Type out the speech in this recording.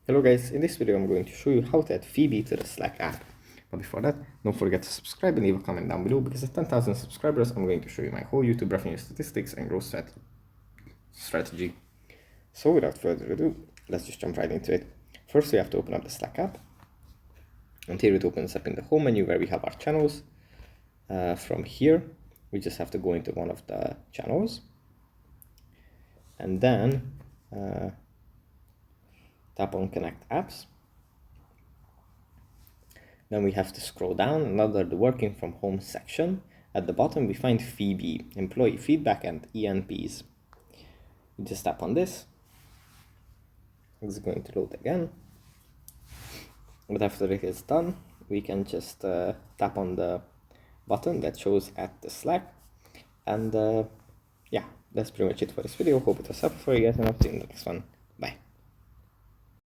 Hello guys, in this video I'm going to show you how to add Feebee to the Slack app. But before that, don't forget to subscribe and leave a comment down below, because at 10,000 subscribers I'm going to show you my whole YouTube revenue statistics and growth strategy. So without further ado, let's just jump right into it. First we have to open up the Slack app. And here it opens up in the home menu where we have our channels. From here, we just have to go into one of the channels. And then tap on Connect Apps. Then we have to scroll down and under the Working from Home section. At the bottom we find Feebee, Employee Feedback and ENPs. We just tap on this. It's going to load again. But after it is done, we can just tap on the button that shows at the Slack. And yeah, that's pretty much it for this video. Hope it was helpful for you guys, and I'll see you in the next one. Bye.